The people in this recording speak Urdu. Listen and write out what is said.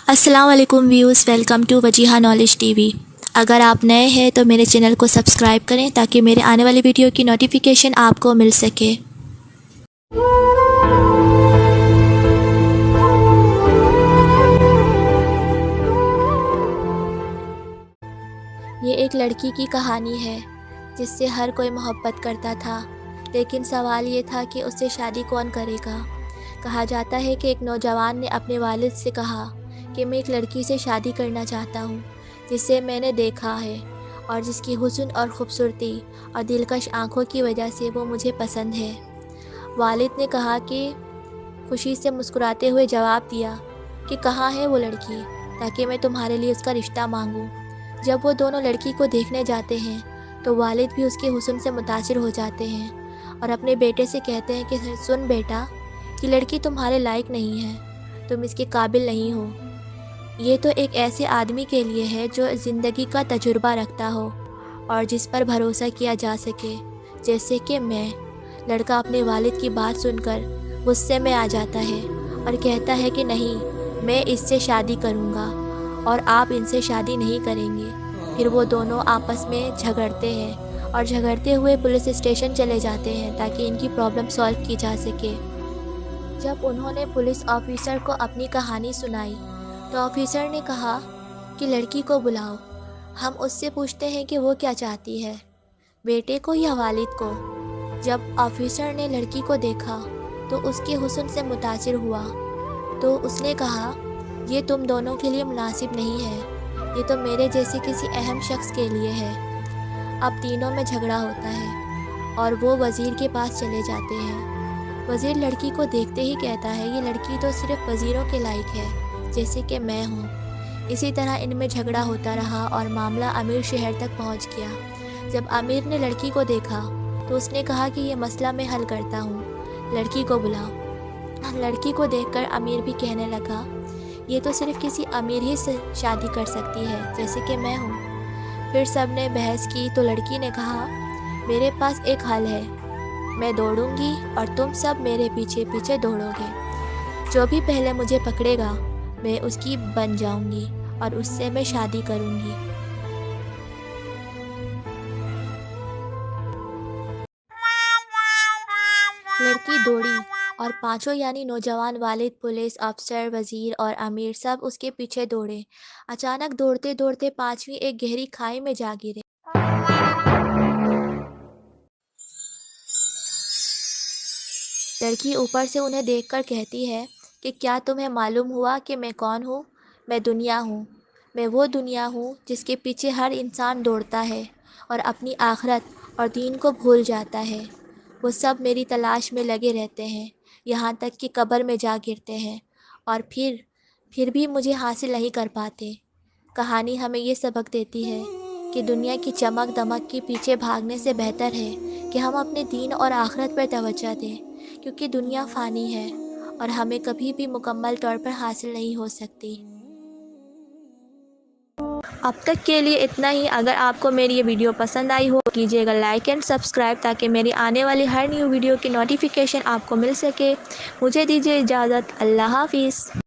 السلام علیکم viewers, welcome to Wajiha knowledge TV. اگر آپ نئے ہیں تو میرے چینل کو سبسکرائب کریں تاکہ میرے آنے والی ویڈیو کی نوٹیفیکیشن آپ کو مل سکے۔ یہ ایک لڑکی کی کہانی ہے جس سے ہر کوئی محبت کرتا تھا، لیکن سوال یہ تھا کہ اس سے شادی کون کرے گا۔ کہا جاتا ہے کہ ایک نوجوان نے اپنے والد سے کہا کہ میں ایک لڑکی سے شادی کرنا چاہتا ہوں جسے میں نے دیکھا ہے اور جس کی حسن اور خوبصورتی اور دلکش آنکھوں کی وجہ سے وہ مجھے پسند ہے۔ والد نے کہا کہ خوشی سے مسکراتے ہوئے جواب دیا کہ کہاں ہے وہ لڑکی تاکہ میں تمہارے لیے اس کا رشتہ مانگوں۔ جب وہ دونوں لڑکی کو دیکھنے جاتے ہیں تو والد بھی اس کے حسن سے متاثر ہو جاتے ہیں اور اپنے بیٹے سے کہتے ہیں کہ سن بیٹا، یہ لڑکی تمہارے لائق نہیں ہے، تم اس کے قابل نہیں ہو۔ یہ تو ایک ایسے آدمی کے لیے ہے جو زندگی کا تجربہ رکھتا ہو اور جس پر بھروسہ کیا جا سکے، جیسے کہ میں۔ لڑکا اپنے والد کی بات سن کر غصے میں آ جاتا ہے اور کہتا ہے کہ نہیں، میں اس سے شادی کروں گا اور آپ ان سے شادی نہیں کریں گے۔ پھر وہ دونوں آپس میں جھگڑتے ہیں اور جھگڑتے ہوئے پولیس اسٹیشن چلے جاتے ہیں تاکہ ان کی پرابلم سالو کی جا سکے۔ جب انہوں نے پولیس آفیسر کو اپنی کہانی سنائی تو آفیسر نے کہا کہ لڑکی کو بلاؤ، ہم اس سے پوچھتے ہیں کہ وہ کیا چاہتی ہے، بیٹے کو یا والد کو۔ جب آفیسر نے لڑکی کو دیکھا تو اس کے حسن سے متاثر ہوا تو اس نے کہا یہ تم دونوں کے لیے مناسب نہیں ہے، یہ تو میرے جیسے کسی اہم شخص کے لیے ہے۔ اب تینوں میں جھگڑا ہوتا ہے اور وہ وزیر کے پاس چلے جاتے ہیں۔ وزیر لڑکی کو دیکھتے ہی کہتا ہے یہ لڑکی تو صرف وزیروں کے لائق ہے جیسے کہ میں ہوں۔ اسی طرح ان میں جھگڑا ہوتا رہا اور معاملہ امیر شہر تک پہنچ گیا۔ جب امیر نے لڑکی کو دیکھا تو اس نے کہا کہ یہ مسئلہ میں حل کرتا ہوں، لڑکی کو بلاؤ۔ لڑکی کو دیکھ کر امیر بھی کہنے لگا یہ تو صرف کسی امیر ہی سے شادی کر سکتی ہے جیسے کہ میں ہوں۔ پھر سب نے بحث کی تو لڑکی نے کہا میرے پاس ایک حل ہے، میں دوڑوں گی اور تم سب میرے پیچھے پیچھے دوڑو گے، جو بھی پہلے مجھے پکڑے گا میں اس کی بن جاؤں گی اور اس سے میں شادی کروں گی۔ لڑکی دوڑی اور پانچوں یعنی نوجوان، والد، پولیس افسر، وزیر اور امیر سب اس کے پیچھے دوڑے۔ اچانک دوڑتے دوڑتے پانچویں ایک گہری کھائی میں جا گرے۔ لڑکی اوپر سے انہیں دیکھ کر کہتی ہے کہ کیا تمہیں معلوم ہوا کہ میں کون ہوں؟ میں دنیا ہوں، میں وہ دنیا ہوں جس کے پیچھے ہر انسان دوڑتا ہے اور اپنی آخرت اور دین کو بھول جاتا ہے۔ وہ سب میری تلاش میں لگے رہتے ہیں یہاں تک کہ قبر میں جا گرتے ہیں اور پھر بھی مجھے حاصل نہیں کر پاتے۔ کہانی ہمیں یہ سبق دیتی ہے کہ دنیا کی چمک دمک کے پیچھے بھاگنے سے بہتر ہے کہ ہم اپنے دین اور آخرت پر توجہ دیں، کیونکہ دنیا فانی ہے اور ہمیں کبھی بھی مکمل طور پر حاصل نہیں ہو سکتی۔ اب تک کے لیے اتنا ہی۔ اگر آپ کو میری یہ ویڈیو پسند آئی ہو کیجیے گا لائک اینڈ سبسکرائب تاکہ میری آنے والی ہر نیو ویڈیو کی نوٹیفیکیشن آپ کو مل سکے۔ مجھے دیجیے اجازت، اللہ حافظ۔